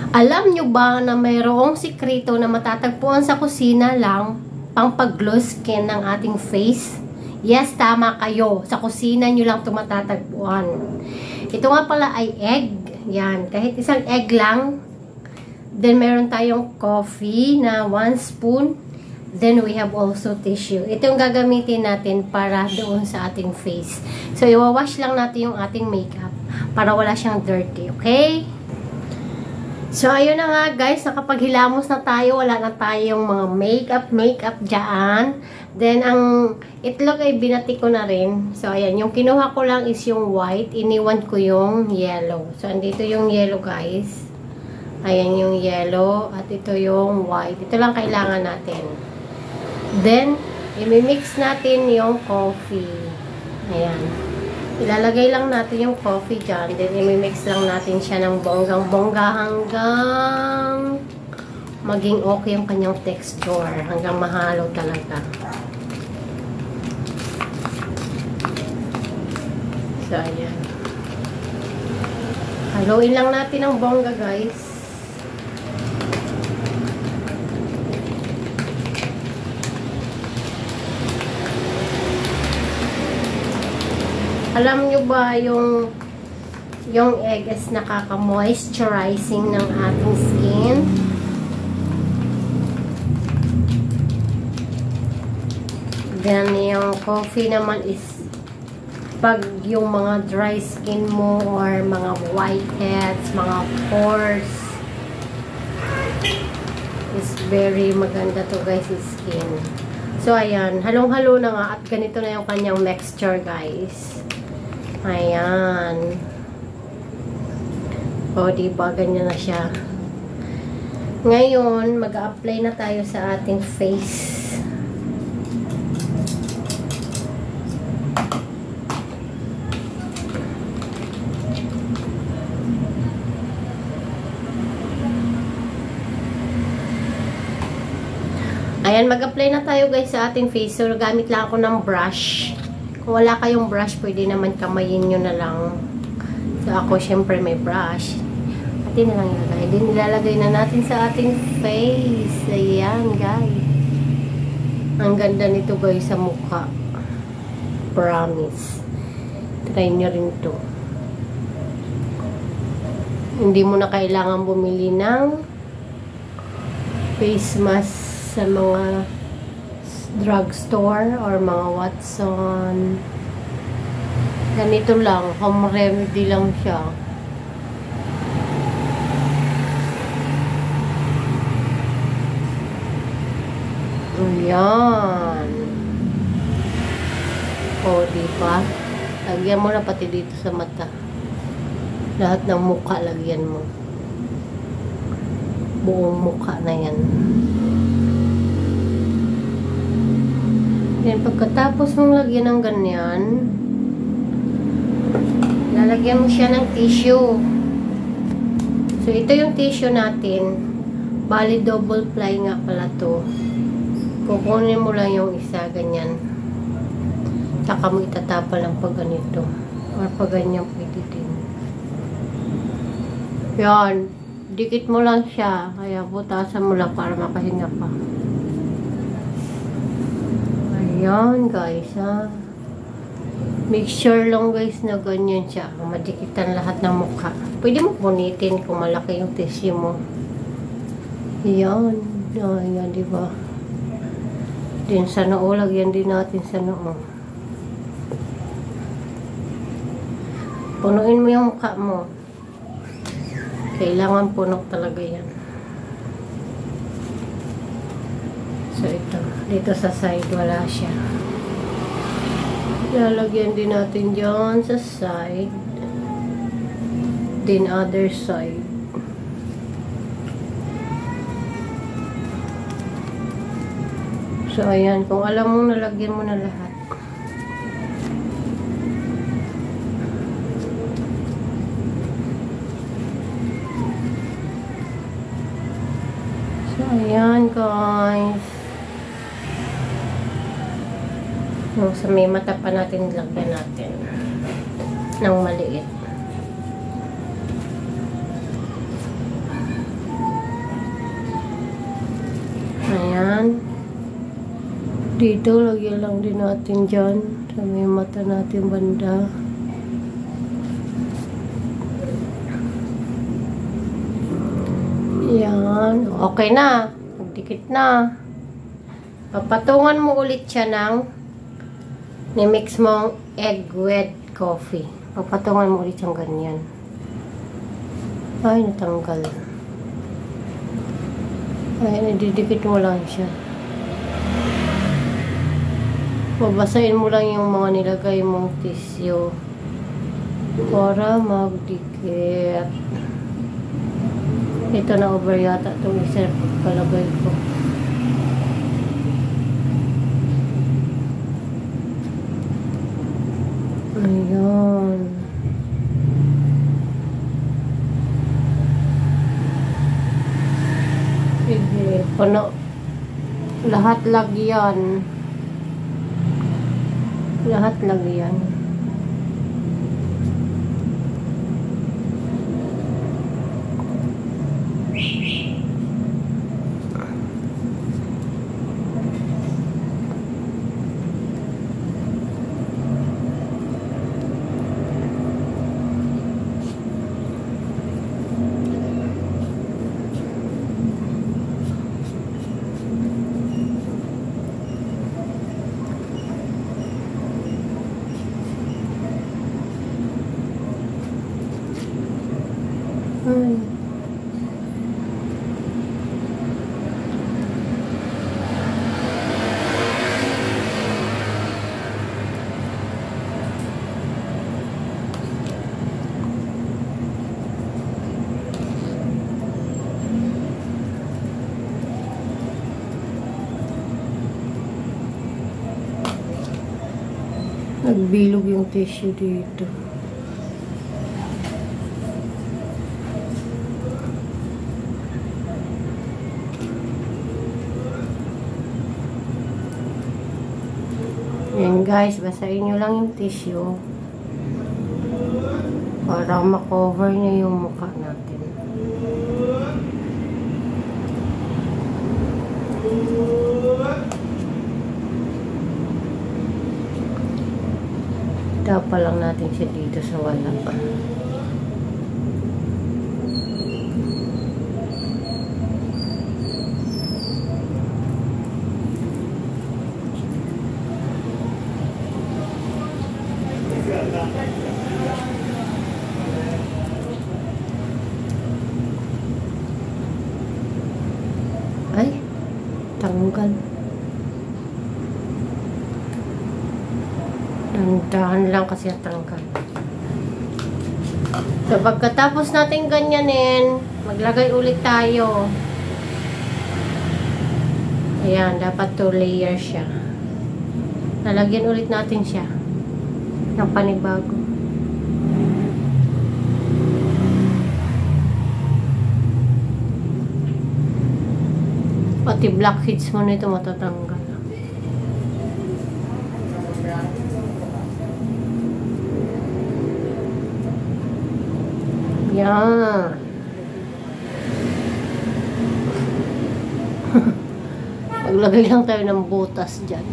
Alam nyo ba na mayroong sikreto na matatagpuan sa kusina lang pang pag-glow skin ng ating face? Yes, tama kayo. Sa kusina nyo lang ito matatagpuan. Ito nga pala ay egg. Yan. Kahit isang egg lang. Then, meron tayong coffee na 1 spoon. Then, we have also tissue. Ito yung gagamitin natin para doon sa ating face. So, iwawash lang natin yung ating makeup para wala siyang dirty. Okay? So, ayun na nga guys, nakapaghilamos na tayo, wala na tayong mga makeup dyan. Then, ang itlog ay binati ko na rin. So, ayan, yung kinuha ko lang is yung white, iniwan ko yung yellow. So, andito yung yellow guys. Ayan yung yellow, at ito yung white. Ito lang kailangan natin. Then, imimix natin yung coffee. Ayan. Ilalagay lang natin yung coffee dyan. Then, imimix lang natin siya ng bonggang-bongga hanggang maging okay yung kanyang texture. Hanggang mahalo talaga. So, ayan. Haluin lang natin ang bongga, guys. Alam nyo ba yung egg is nakaka-moisturizing ng ating skin? Then, yung coffee naman is pag yung mga dry skin mo or mga whiteheads, mga pores is very maganda to guys, skin. So, ayan. Halong-halo na nga at ganito na yung kanyang mixture guys. Ayan. O, diba? Ganyan na siya. Ngayon, mag-a-apply na tayo sa ating face. Ayan, mag-apply na tayo guys sa ating face. So, gamit lang ako ng brush. Kung wala kayong brush, pwede naman kamayin nyo na lang. So, ako syempre may brush. Atin na lang ilagay. Then, nilalagay na natin sa ating face. Ayan, guys. Ang ganda nito guys sa mukha. Promise. Try nyo rin to. Hindi mo na kailangan bumili ng face mask sa mga drugstore or mga Watson. Ganito lang, home remedy lang siya. Ayan. O, diba? Lagyan mo na pati dito sa mata. Lahat ng mukha lagyan mo. Buong mukha na yan. Then, pagkatapos mong lagyan ng ganyan, lalagyan mo siya ng tissue. So, ito yung tissue natin. Bali, double ply nga pala to. Kukunin mo lang yung isa, ganyan. Saka mo itatapa lang pag ganito. Or pag ganyan, pwede din. Yan. Dikit mo lang siya. Kaya butasan mo lang para makahinga pa. Ayan, guys, ha. Make sure lang, guys, na ganyan siya. Madikitan lahat ng mukha. Pwede mo punitin kung malaki yung tissue mo. Ayan. Ayan, diba? Din sa noo, lagyan din natin sa noo. Punuin mo yung mukha mo. Kailangan punok talaga yan. So, ito. Dito sa side, wala siya. Lalagyan din natin dyan sa side. Then, other side. So, ayan. Kung alam mo, nalagyan mo na lahat. So, ayan, guys. Yung sa may mata pa natin, lagyan natin ng maliit. Dito, lagyan lang din natin dyan. Sa may mata natin banda. Yan. Okay na. Magdikit na. Papatungan mo ulit siya ng ni-mix mong egg with coffee. Papatungan mo ulit siyang ganyan. Ay, natanggal. Ay, nadidikit mo lang siya. Babasahin mo lang yung mga nilagay mong tissue para magdikit. Ito na over yata itong isa palagay ko. Ayan. Sige, puno. Lahat lagyan. Lahat lagyan. Nagbilog yung tissue dito. Ayan guys, basahin nyo lang yung tissue para makover niya yung mukha natin. Tapa lang natin siya dito sa wala. Ay, tanggal. Dahan lang kasi ang tanggal. So, pagkatapos natin ganyanin, maglagay ulit tayo. Ayan, dapat 2 layers siya. Lalagyan ulit natin siya ng panibago. Pati blackheads mo nito matatanggal. Yan. Maglagay lang tayo ng butas dyan.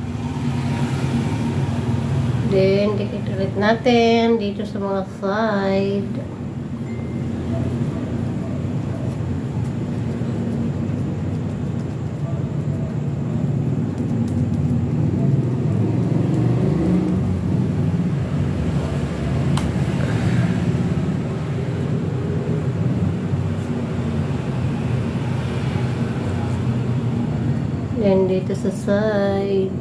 Then, dikit ulit natin dito sa mga side. Then, dito sa side.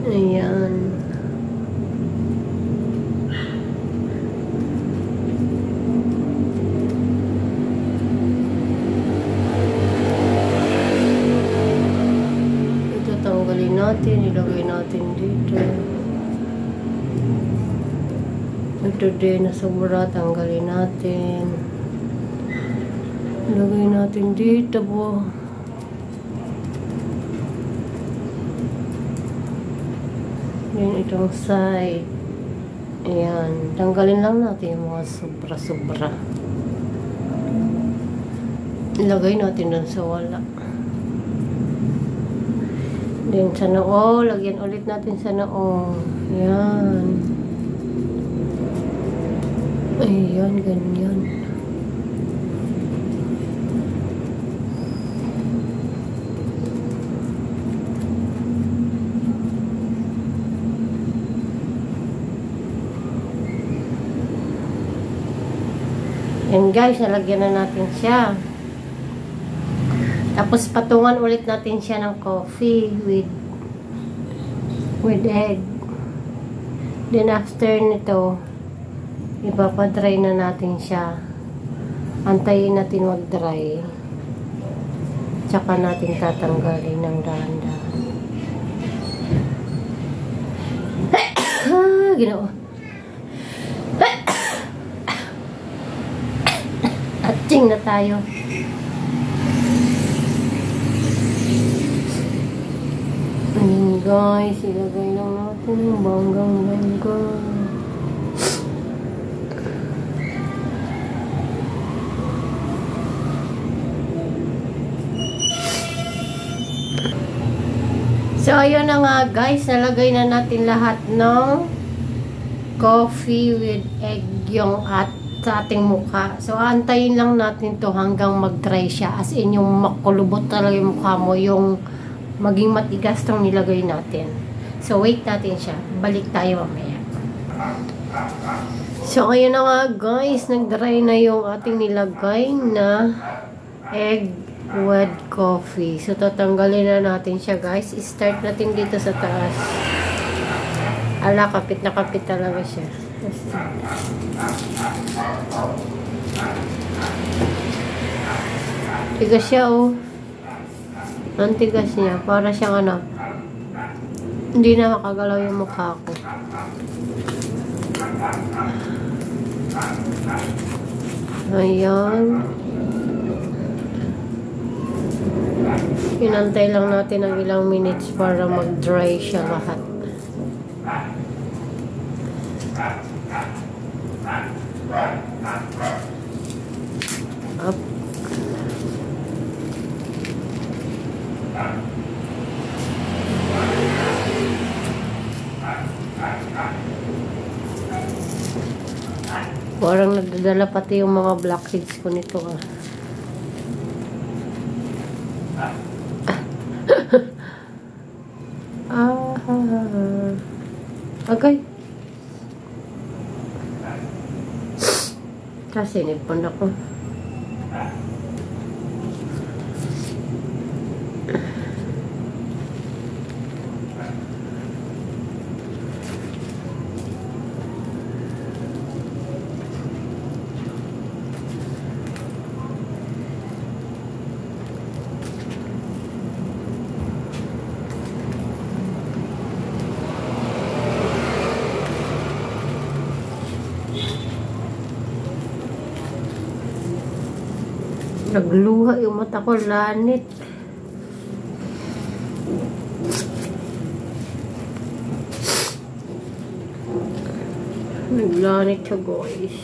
Ayan. Ito tanggalin natin. Ilagay natin dito. Ito din na sobra. Tanggalin natin. Ilagay natin dito po. Yan itong side. Ayan. Tanggalin lang natin yung mga sobra-sobra. Ilagay natin doon sa wala. Then sa noo, lagyan ulit natin sa noo. Yan. Ayan, ganyan. Yan guys, nalagyan na natin siya. Tapos patungan ulit natin siya ng coffee with egg. Then after nito, ipapadry na natin siya. Antayin natin mag-dry. Tsaka natin tatanggalin ng dahan-dahan. Ginoo. Atching na tayo. Ayan guys, ilagay lang natin yung banggang-bangga. So, ayun na nga guys, nalagay na natin lahat ng coffee with egg yung sa ating mukha. So, antayin lang natin to hanggang mag-dry siya. As in, yung makulubot talaga yung mukha mo, yung maging matigas tong nilagay natin. So, wait natin siya. Balik tayo mamaya. So, ayun na nga guys, nag-dry na yung ating nilagay na egg with coffee. So, tatanggalin na natin siya guys. I-start natin dito sa taas. Ala, kapit na kapit talaga siya. Tigas siya oh. Ang tigas niya. Para siyang ano. Hindi na makagalaw yung mukha ko. Ayan. Inantay lang natin ng ilang minutes para mag-dry siya lahat. Up. Parang nagdadala pati yung mga blackheads ko nito ah. Okay. Kasi nipon ako. Nagluha yung mata ko, lanit. Naglanit siya guys.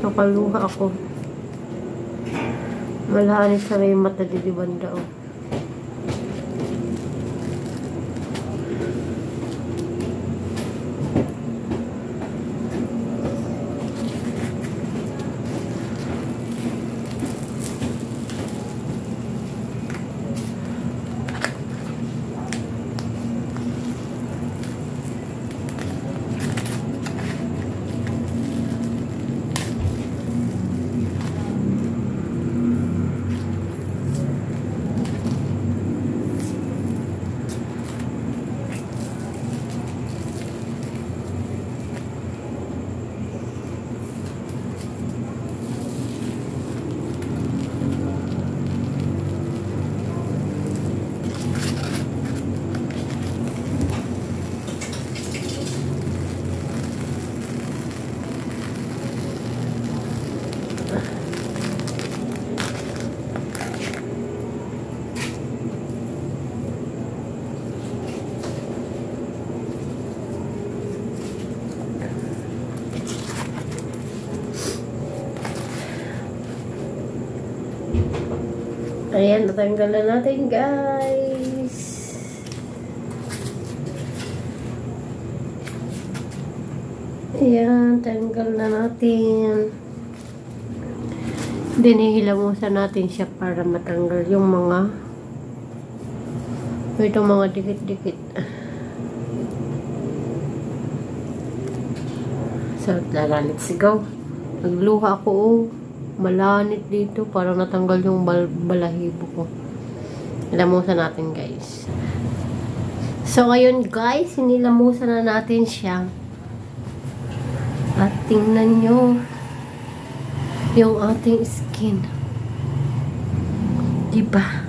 Nakaluha ako. Malanit sa may mata di banda oh. Ayan, natanggal na natin guys. Ayan, tanggal na natin. Dinihilamusan natin siya para matanggal yung mga itong mga dikit-dikit. So, let's go. Nagluha ako, oh. Malanit dito. Parang natanggal yung balahibo ko. Hilamusan natin, guys. So, ngayon, guys, hinilamusan na natin siya. At tingnan nyo yung ating skin. Diba?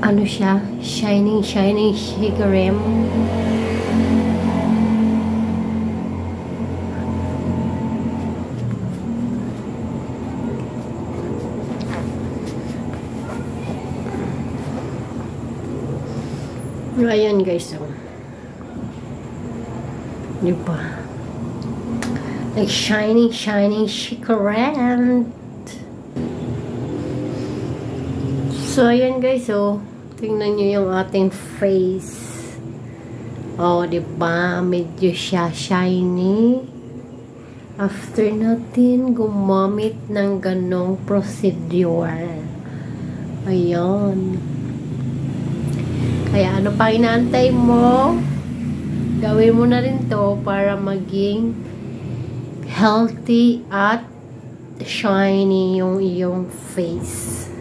Ano siya? Shining, shikarem. Ayan guys, oh. Diba? Like shining, shikarem. So, ayan guys, oh. Tingnan nyo yung ating face. Oh, diba? Medyo siya shiny. After natin gumamit ng ganong procedure. Ayan. Kaya ano pa inaantay mo? Gawin mo na rin to para maging healthy at shiny yung iyong face.